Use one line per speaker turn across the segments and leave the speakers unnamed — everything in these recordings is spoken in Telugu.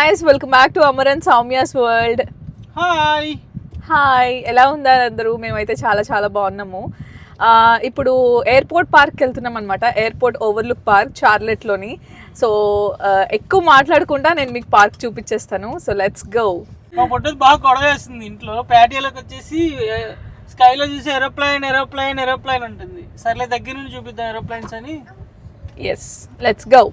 guys, welcome back to Amar and Soumya's world. Hi ఎలా ఉన్నారు అందరూ? మేమైతే చాలా చాలా బాగున్నాము. ఇప్పుడు ఎయిర్పోర్ట్ పార్క్కి వెళ్తున్నాం అనమాట. ఎయిర్పోర్ట్ ఓవర్లుక్ పార్క్ చార్లెట్లోని. సో ఎక్కువ మాట్లాడకుండా నేను మీకు పార్క్ చూపించేస్తాను. So let's go.
మా పొట్టది బాగా గొడవ వేస్తుంది ఇంట్లో. ప్యాటియోలోకి వచ్చేసి స్కైలో చూసి ఏరోప్లైన్ ఉంటుంది. సర్లే దగ్గర నుంచి చూపిద్దాం ఏరోప్లైన్స్ అని.
Yes, let's go.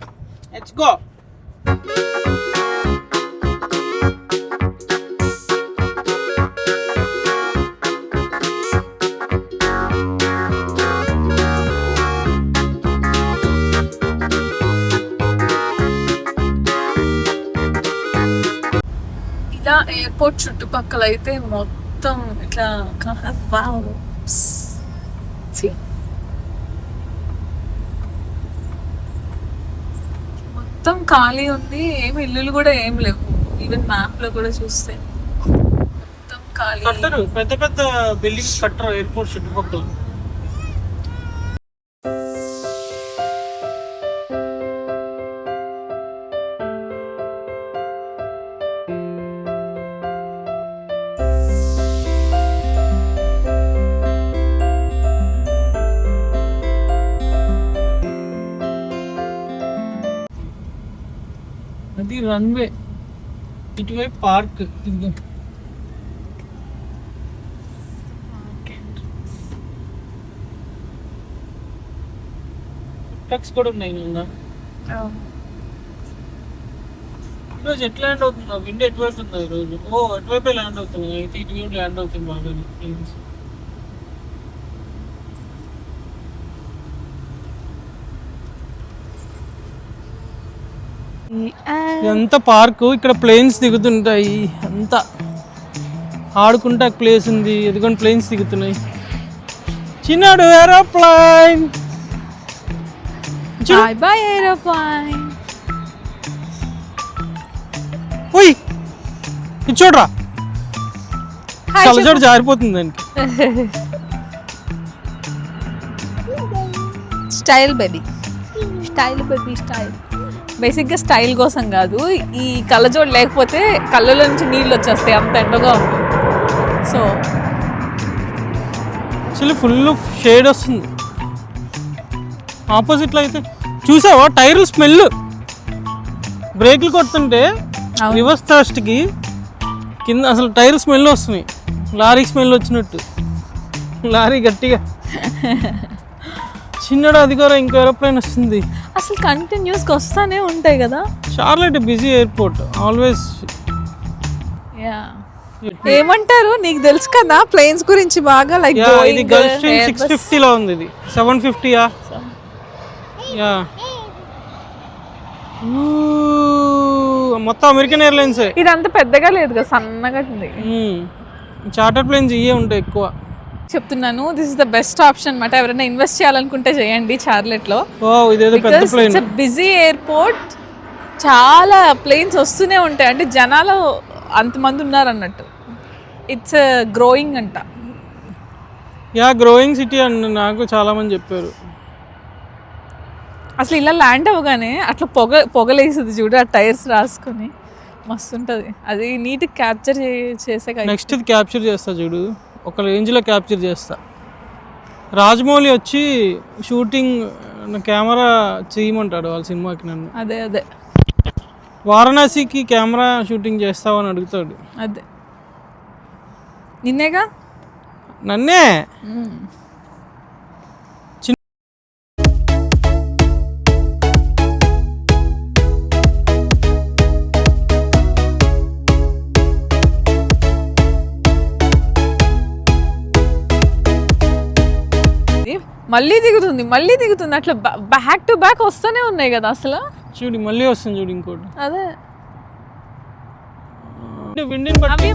ఇలా ఎయిర్పోర్ట్ చుట్టుపక్కల అయితే మొత్తం ఇట్లా మొత్తం ఖాళీ ఉంది. ఏమి ఇల్లులు కూడా ఏం లేవు. ఈవెన్ మ్యాప్ లో కూడా చూస్తే మొత్తం ఖాళీ.
పెద్ద పెద్ద బిల్డింగ్స్ కట్టరు ఎయిర్పోర్ట్ చుట్టుపక్కల. అది రన్వే, ఇటువైపు పార్క్. ట్రక్స్ కూడా ఉన్నాయి. ఈరోజు ఎట్లా ల్యాండ్ అవుతుందా? విండో ఎటువైపు ఉందా ఈరోజు? ఎటువైపే ల్యాండ్ అవుతుంది. అయితే ఇటువైపు ల్యాండ్ అవుతుంది బాగా. ఎంత పార్కు, ఇక్కడ ప్లేన్స్ దిగుతుంటాయి. అంతా ఆడుకుంటా ప్లేస్ ఉంది. ఎదుగుని ప్లేన్స్ దిగుతున్నాయి. చిన్నాడు ఏరోప్లైన్.
Bye bye aeroplane.
ఓయ్ ఇది చూడరా, కలజోడు జారిపోతుంది దానికి.
Style baby. బేసిక్గా స్టైల్ కోసం కాదు, ఈ కళ్ళజోడు లేకపోతే కళ్ళలో నుంచి నీళ్ళు వచ్చేస్తాయి, అంత ఎండగా ఉంది. సో
యాక్చువల్లీ ఫుల్ షేడ్ వస్తుంది. ఆపోజిట్లో అయితే చూసావా టైర్లు స్మెల్. బ్రేక్లు కొడుతుంటే రివర్స్ థ్రస్ట్కి కింద అసలు టైర్ స్మెల్ వస్తున్నాయి. లారీ స్మెల్ వచ్చినట్టు. లారీ గట్టిగా. చిన్నడు అది కూడా ఇంకో ఏరోప్లేన్ వస్తుంది.
అసలు కంటిన్యూస్గా వస్తానే ఉంటాయి కదా.
Charlotte busy airport always.
ఏమంటారు, నీకు తెలుసు కదా ప్లేన్స్ గురించి బాగా. లైక్
ఇది గల్ఫ్ స్ట్రీమ్ 650 లో ఉంది. ఇది 750 యా. మొత్తం అమెరికన్ ఎయిర్లైన్స్.
ఇది అంత పెద్దగా లేదు కదా, సన్నగా ఉంది.
చార్టర్ ప్లేన్స్ ఇవే ఉంటాయి ఎక్కువ.
చెప్తున్నాను, this is the best option అన్నమాట. ఎవరైనా ఇన్వెస్ట్ చేయాలనుకుంటే చేయండి చార్లెట్ లో. బిజీ ఎయిర్పోర్ట్, చాలా ప్లేన్స్ వస్తూనే ఉంటాయి. అంటే జనాలు అంతమంది ఉన్నారు అన్నట్టు. ఇట్స్ గ్రోయింగ్ అంట.
గ్రోయింగ్ సిటీ అని నాకు చాలా మంది చెప్పారు.
అసలు ఇలా ల్యాండ్ అవ్వగానే అట్లా పొగలేస్తుంది చూడు, ఆ టైర్స్ రాసుకొని మస్తు ఉంటుంది. అది నీట్ క్యాప్చర్ చేసే.
నెక్స్ట్ ఇది క్యాప్చర్ చేస్తా చూడు, ఒక రేంజ్లో క్యాప్చర్ చేస్తా. రాజమౌళి వచ్చి షూటింగ్ కెమెరా చేయమంటాడు వాళ్ళ సినిమాకి నన్ను.
అదే
వారణాసికి కెమెరా షూటింగ్ చేస్తావని అడుగుతాడు.
అదే నిన్నేగా,
నన్నే.
మళ్ళీ దిగుతుంది అట్లా బ్యాక్ టు బ్యాక్ వస్తూనే ఉన్నాయి కదా. అసలు
చూడు మళ్ళీ వస్తుంది చూడు ఇంకోటి.
అదే
విండిని బట్టి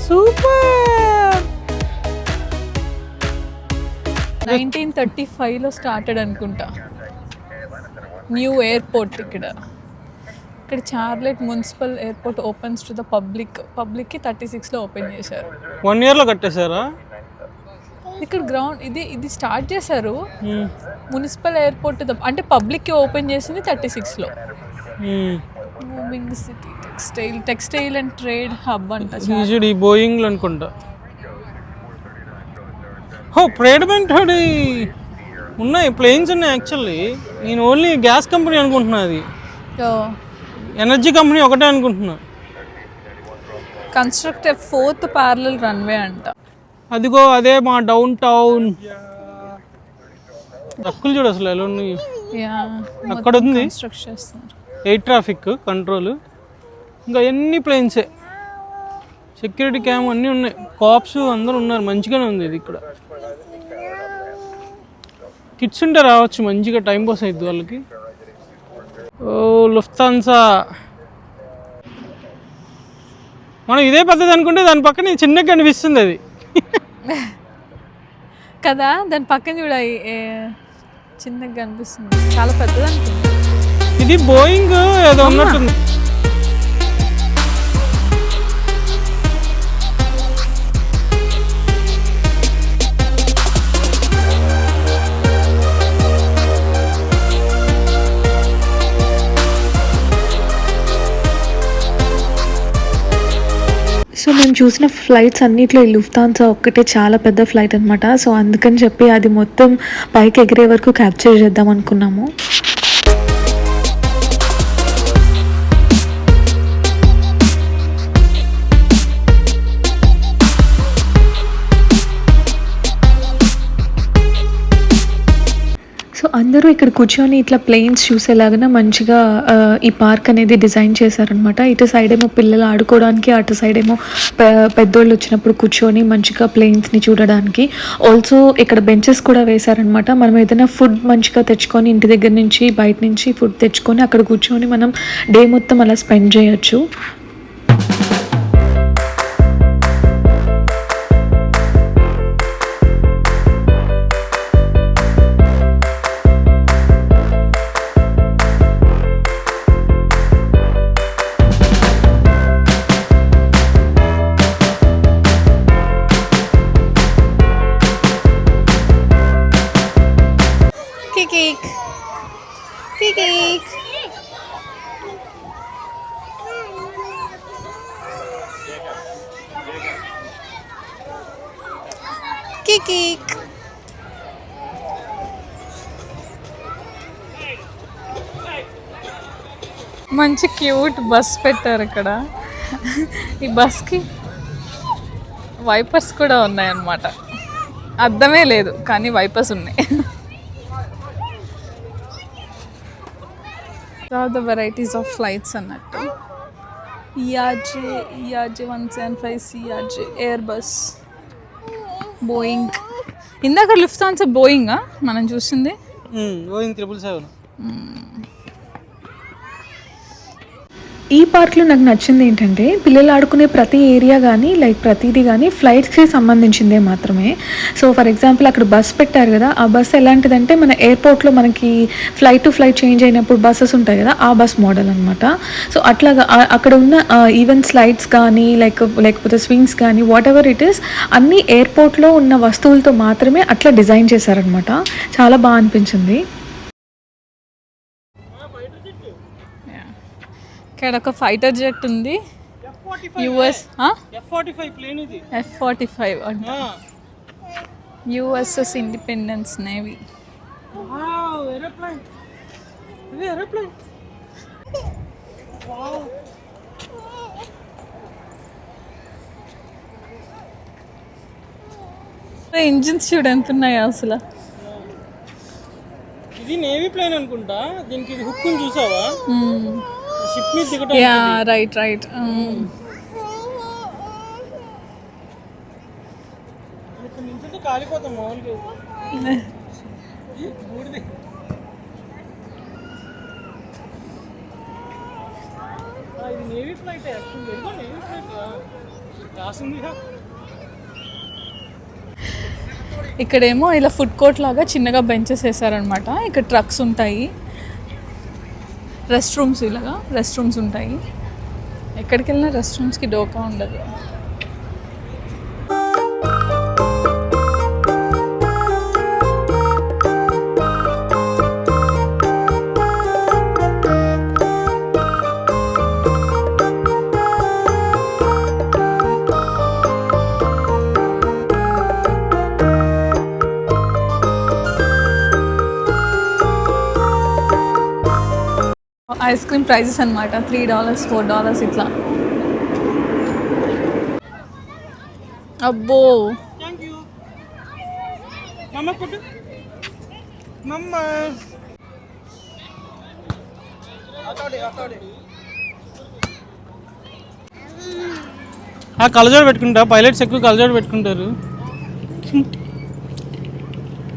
సూపర్.
1935లో స్టార్టెడ్ అనుకుంటా న్యూ ఎయిర్పోర్ట్ ఇక్కడ. ఇక్కడ Charlotte municipal airport opens to the పబ్లిక్కి 36లో ఓపెన్ చేశారు.
1 yearలో కట్టేశారా?
ఇక్కడ గ్రౌండ్ ఇది స్టార్ట్ చేశారు. మున్సిపల్ ఎయిర్పోర్ట్ అంటే పబ్లిక్కి ఓపెన్ చేసింది 36లో. Moving city textile and trade hub అంట.
ఈ బోయింగ్లో అనుకుంటా. ప్రేడమెంట్ ఉన్నాయి, ప్లేన్స్ ఉన్నాయి. యాక్చువల్లీ నేను ఓన్లీ గ్యాస్ కంపెనీ అనుకుంటున్నా, అది ఎనర్జీ కంపెనీ ఒకటే అనుకుంటున్నా.
కన్స్ట్రక్ట్ 4th parallel runway అంట.
అదిగో అదే మా డౌన్ టౌన్. ట్రక్కులు చూడు అసలు ఎలా ఉన్నాయి. అక్కడ ఉంది ఎయిర్ ట్రాఫిక్ కంట్రోల్, ఇంకా ఎన్ని ప్లేన్సే, సెక్యూరిటీ క్యామ్ అన్నీ ఉన్నాయి, కాప్స్ అందరూ ఉన్నారు. మంచిగానే ఉంది ఇది. ఇక్కడ కిడ్స్ ఉంటే రావచ్చు, మంచిగా టైం పాస్ అవుతుంది వాళ్ళకి. ఓ లుఫ్తాన్సా. మనం ఇదే పద్ధతి అనుకుంటే దాని పక్కన చిన్నగా కనిపిస్తుంది అది
కదా. దాని పక్కన చూడ చిన్నగా కనిపిస్తుంది, చాలా పెద్దది అనుకుంటుంది.
ఇది బోయింగ్ ఏదో ఉన్నట్టుంది.
సో మేము చూసిన ఫ్లైట్స్ అన్నిట్లో ఈ లుఫ్తాన్సా ఒక్కటే చాలా పెద్ద ఫ్లైట్ అనమాట. సో అందుకని చెప్పి అది మొత్తం పైకి ఎగిరే వరకు క్యాప్చర్ చేద్దాం అనుకున్నాము. సో అందరూ ఇక్కడ కూర్చొని ఇట్లా ప్లేన్స్ చూసేలాగా మంచిగా ఈ పార్క్ అనేది డిజైన్ చేశారనమాట. ఇటు సైడ్ ఏమో పిల్లలు ఆడుకోవడానికి, అటు సైడ్ ఏమో పెద్దోళ్ళు వచ్చినప్పుడు కూర్చొని మంచిగా ప్లేన్స్ని చూడడానికి. ఆల్సో ఇక్కడ బెంచెస్ కూడా వేశారనమాట. మనం ఏదైనా ఫుడ్ మంచిగా తెచ్చుకొని ఇంటి దగ్గర నుంచి బయట నుంచి ఫుడ్ తెచ్చుకొని అక్కడ కూర్చొని మనం డే మొత్తం అలా స్పెండ్ చేయొచ్చు.
మంచి క్యూట్ బస్ పెట్టారు ఇక్కడ. ఈ బస్కి వైపర్స్ కూడా ఉన్నాయన్నమాట. అర్థమే లేదు కానీ వైపర్స్ ఉన్నాయి. ద వెరైటీస్ ఆఫ్ ఫ్లైట్స్ అన్నట్టు. ERJ 175 CRJ, Airbus, Boeing. ఇందాక లుఫ్తాన్సా బోయింగా మనం చూసింది?
బోయింగ్ 777.
ఈ పార్క్లో నాకు నచ్చింది ఏంటంటే పిల్లలు ఆడుకునే ప్రతి ఏరియా కానీ ప్రతిదీ కానీ ఫ్లైట్స్కి సంబంధించిందే మాత్రమే. సో ఫర్ ఎగ్జాంపుల్ అక్కడ బస్ పెట్టారు కదా, ఆ బస్ ఎలాంటిదంటే మన ఎయిర్పోర్ట్లో మనకి ఫ్లైట్ టు ఫ్లైట్ చేంజ్ అయినప్పుడు బస్సెస్ ఉంటాయి కదా, ఆ బస్ మోడల్ అనమాట. సో అట్లాగా అక్కడ ఉన్న ఈవెన్ స్లైడ్స్ కానీ లేకపోతే స్వింగ్స్ కానీ వాట్ ఎవర్ ఇట్ ఈస్ అన్నీ ఎయిర్పోర్ట్లో ఉన్న వస్తువులతో మాత్రమే అట్లా డిజైన్ చేశారనమాట. చాలా బాగా అనిపించింది.
ఇక్కడ ఒక ఫైటర్ జెట్ ఉంది. యుఎస్
F-45 ప్లేన్ ఇది.
F-45 అంట. USS independence navy.
Wow, aeroplane. ఇది ఏరోప్లేన్. వావ్.
ఇంజిన్స్ చూడు ఎంత ఉన్నాయో అసలు.
ఇది నేవీ ప్లేన్ అనుకుంటా. దీనికి ఇది హుక్ చూసావా? షిప్ మీద దిగటం.
Yeah right.
ఇక్కడ నుంచి కాలిపోతాం మామూలుగా. ఇది navy flight actually. Navy flight రాసిందిగా.
ఇక్కడేమో ఇలా ఫుడ్ కోర్ట్ లాగా చిన్నగా బెంచెస్ వేసారనమాట. ఇక్కడ ట్రక్స్ ఉంటాయి. రెస్ట్ రూమ్స్ ఇలాగా రెస్ట్ రూమ్స్ ఉంటాయి. ఎక్కడికి వెళ్ళినా రెస్ట్ రూమ్స్కి డోకా ఉండదు. ఐస్ క్రీమ్ ప్రైజెస్ అనమాట, $3, $4 ఇట్లా. అబ్బో
కళ్ళజోడు పెట్టుకుంటా. పైలట్స్ ఎక్కువ కళ్ళజోడు పెట్టుకుంటారు.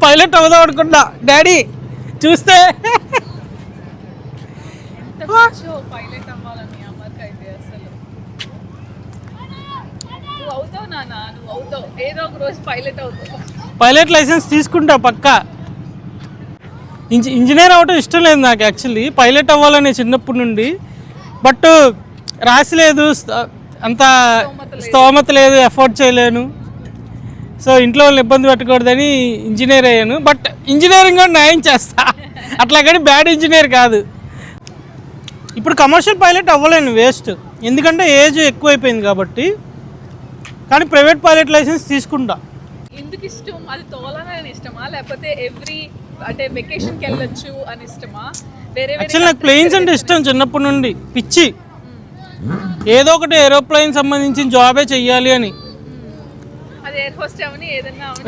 పైలట్ అవుదాం అనుకుంటా డాడీ చూస్తే.
పైలట్ అవ్వాలని అమ్మకి అయితే అసలు నువ్వు అవుతావు నాన్న, నువ్వు అవుతావు, ఏదో ఒక రోజు పైలట్ అవుతావు.
పైలట్ లైసెన్స్ తీసుకుంటా పక్కా. ఇంజనీర్ అవ్వటం ఇష్టం లేదు నాకు యాక్చువల్లీ, పైలట్ అవ్వాలని చిన్నప్పటి నుండి. బట్ రాసిలేదు, అంత స్తోమత లేదు, ఎఫోర్డ్ చేయలేను. సో ఇంట్లో వాళ్ళని ఇబ్బంది పెట్టకూడదని ఇంజనీర్ అయ్యాను. బట్ ఇంజనీరింగ్ కూడా న్యాయం చేస్తా అట్లా, కానీ బ్యాడ్ ఇంజనీర్ కాదు. ఇప్పుడు కమర్షియల్ పైలట్ అవ్వలేను, వేస్ట్. ఎందుకంటే ఏజ్ ఎక్కువైపోయింది కాబట్టి. కానీ ప్రైవేట్ పైలట్ లైసెన్స్ తీసుకుంటా.
ఎందుకు ఇష్టం? అది తోలాలని ఇష్టమా, లేకపోతే అంటే వెకేషన్కి వెళ్ళొచ్చు అని ఇష్టమా?
యాక్చువల్లీ నాకు ప్లేన్స్ అంటే ఇష్టం చిన్నప్పటి నుండి, పిచ్చి. ఏదో ఒకటి ఏరోప్లేన్ సంబంధించిన జాబే చెయ్యాలి అని.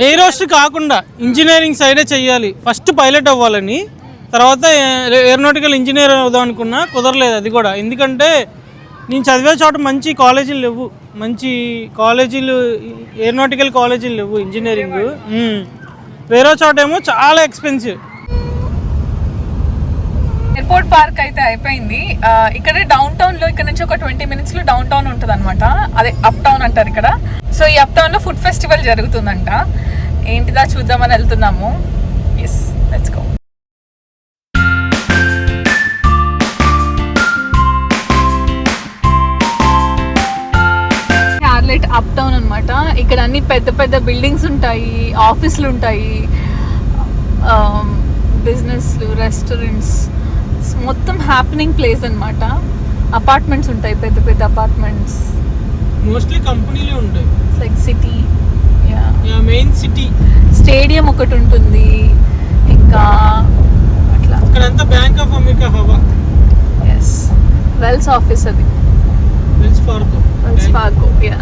ఎయిర్ హోస్ట్ కాకుండా ఇంజనీరింగ్ సైడే చెయ్యాలి. ఫస్ట్ పైలట్ అవ్వాలని, తర్వాత ఏరోనాటికల్ ఇంజనీర్ అవుదాం అనుకున్నా, కుదరలేదు అది కూడా. ఎందుకంటే నేను చదివే చోట మంచి కాలేజీలు లేవు, మంచి కాలేజీలు ఏరోనాటికల్ కాలేజీలు లేవు ఇంజనీరింగ్. వేరే చోట ఏమో చాలా ఎక్స్పెన్సివ్.
ఎయిర్పోర్ట్ పార్క్ అయితే అయిపోయింది. ఇక్కడ డౌన్ టౌన్ లో, ఇక్కడ నుంచి ఒక 20 minutes లో డౌన్ టౌన్ ఉంటుంది అనమాట. అదే అప్ టౌన్ అంటారు ఇక్కడ. సో ఈ అప్ టౌన్ లో ఫుడ్ ఫెస్టివల్ జరుగుతుందంట. ఏంటిదా చూద్దామని వెళ్తున్నాము. Yes, let's go. Uptown అనమాట. ఇక్కడ అన్ని పెద్ద పెద్ద బిల్డింగ్స్ ఉంటాయి, ఆఫీసులు ఉంటాయి, బిజినెస్లు, రెస్టారెంట్స్, మొత్తం హ్యాపెనింగ్ ప్లేస్ అనమాట. అపార్ట్మెంట్స్ ఉంటాయి, పెద్ద పెద్ద అపార్ట్మెంట్స్.
మోస్ట్లీ కంపెనీలే ఉంటాయి.
Like city,
main city.
Stadium ఒకటి ఉంటుంది. ఇంకా అట్లా
ఇక్కడంతా బ్యాంక్ ఆఫ్ అమెరికా హవా.
ఎస్, వెల్స్ ఆఫీస్ అది.
Wells Fargo,
yeah.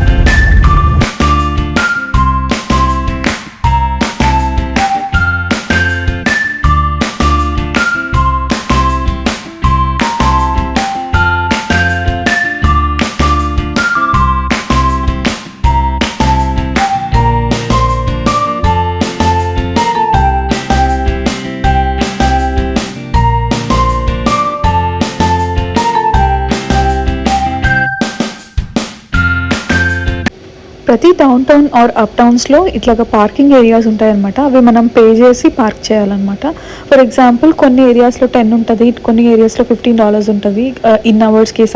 ప్రతి డౌన్ టౌన్ ఆర్ అప్ టౌన్స్లో ఇట్లాగా పార్కింగ్ ఏరియాస్ ఉంటాయన్నమాట. అవి మనం పే చేసి పార్క్ చేయాలన్నమాట. ఫర్ ఎగ్జాంపుల్ కొన్ని ఏరియాస్లో 10 ఉంటుంది, కొన్ని ఏరియాస్లో $15 ఉంటుంది. ఇన్ అవర్స్కి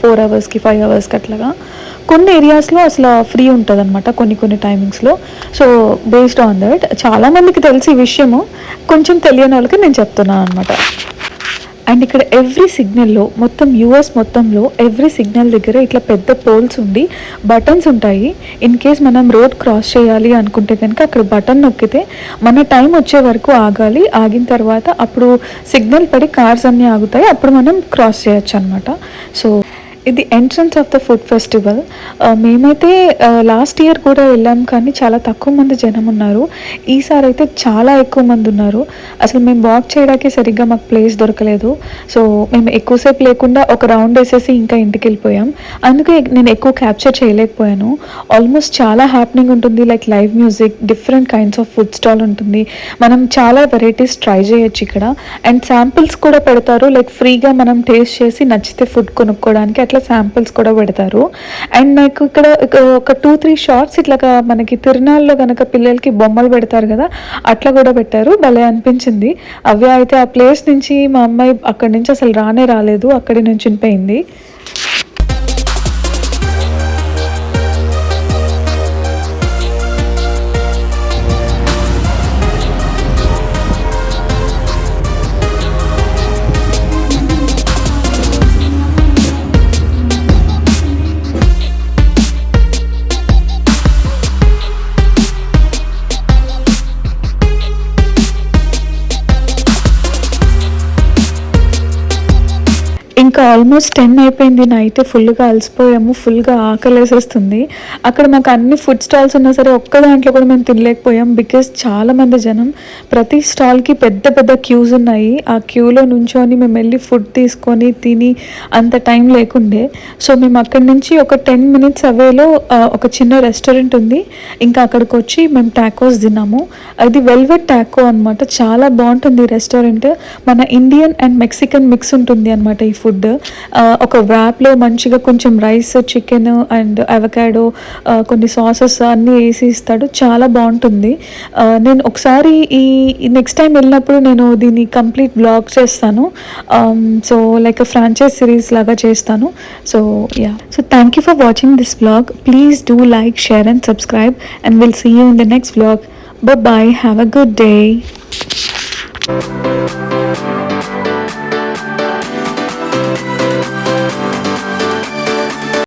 4 hours, 5 hours అట్లాగా. కొన్ని ఏరియాస్లో అసలు ఫ్రీ ఉంటుంది అనమాట కొన్ని టైమింగ్స్లో. సో బేస్డ్ ఆన్ దట్ చాలామందికి తెలిసి ఈ విషయము, కొంచెం తెలియని వాళ్ళకి నేను చెప్తున్నాను అనమాట. అండ్ ఇక్కడ ఎవ్రీ సిగ్నల్లో, మొత్తం యూఎస్ మొత్తంలో ఎవ్రీ సిగ్నల్ దగ్గర ఇట్లా పెద్ద పోల్స్ ఉండి బటన్స్ ఉంటాయి. ఇన్ కేస్ మనం రోడ్ క్రాస్ చేయాలి అనుకుంటే కనుక అక్కడ బటన్ నొక్కితే మన టైం వచ్చే వరకు ఆగాలి. ఆగిన తర్వాత అప్పుడు సిగ్నల్ పడి కార్స్ అన్నీ ఆగుతాయి, అప్పుడు మనం క్రాస్ చేయొచ్చు అనమాట. సో ఇది entrance of the food festival. మేమైతే లాస్ట్ ఇయర్ కూడా వెళ్ళాం, కానీ చాలా తక్కువ మంది జనం ఉన్నారు. ఈసారి అయితే చాలా ఎక్కువ మంది ఉన్నారు. అసలు మేము వాక్ చేయడానికి సరిగ్గా మాకు ప్లేస్ దొరకలేదు. సో మేము ఎక్కువసేపు లేకుండా ఒక రౌండ్ వేసేసి ఇంకా ఇంటికి వెళ్ళిపోయాం. అందుకే నేను ఎక్కువ క్యాప్చర్ చేయలేకపోయాను. ఆల్మోస్ట్ చాలా హ్యాపెనింగ్ ఉంటుంది, like live music, different kinds of food stall ఉంటుంది. మనం చాలా వెరైటీస్ ట్రై చేయొచ్చు ఇక్కడ. అండ్ శాంపిల్స్ కూడా పెడతారు, లైక్ ఫ్రీగా మనం టేస్ట్ చేసి నచ్చితే ఫుడ్ కొనుక్కోవడానికి. అట్లా అట్లా శాంపిల్స్ కూడా పెడతారు. అండ్ నాకు ఇక్కడ ఒక 2-3 షార్ట్స్ ఇట్లా మనకి తిరునాళ్ళలో కనుక పిల్లలకి బొమ్మలు పెడతారు కదా, అట్లా కూడా పెట్టారు. భలే అనిపించింది. అవి అయితే ఆ ప్లేస్ నుంచి మా అమ్మాయి అక్కడి నుంచి అసలు రాలేదు, అక్కడి నుంచి పోయింది. ఇంకా ఆల్మోస్ట్ 10 అయిపోయింది. నైట్ ఫుల్గా అలసిపోయాము, ఫుల్గా ఆకలేసేస్తుంది. అక్కడ మాకు అన్ని ఫుడ్ స్టాల్స్ ఉన్నా సరే ఒక్క దాంట్లో కూడా మేము తినలేకపోయాం. బికాజ్ చాలామంది జనం, ప్రతి స్టాల్కి పెద్ద పెద్ద క్యూస్ ఉన్నాయి. ఆ క్యూలో నుంచొని మేము వెళ్ళి ఫుడ్ తీసుకొని తిని అంత టైం లేకుండే. సో మేము అక్కడి నుంచి ఒక 10 minutes అవేలో ఒక చిన్న రెస్టారెంట్ ఉంది, ఇంకా అక్కడికి వచ్చి మేము టాకోస్ తిన్నాము. అది వెల్వెట్ టాకో అనమాట. చాలా బాగుంటుంది రెస్టారెంట్. మన ఇండియన్ అండ్ మెక్సికన్ మిక్స్ ఉంటుంది అనమాట ఈ ఫుడ్. ఒక వ్రాప్లో మంచిగా కొంచెం రైస్, చికెన్ అండ్ అవకాడో, కొన్ని సాసెస్ అన్నీ వేసి ఇస్తాడు. చాలా బాగుంటుంది. నేను ఒకసారి ఈ నెక్స్ట్ టైం వెళ్ళినప్పుడు నేను దీన్ని కంప్లీట్ వ్లాగ్ చేస్తాను. సో లైక్ ఫ్రాంచైజ్ సిరీస్ లాగా చేస్తాను. So yeah, so thank you for watching this vlog. Please do like, share and subscribe and we'll see you in the next vlog. Bye bye, have a good day.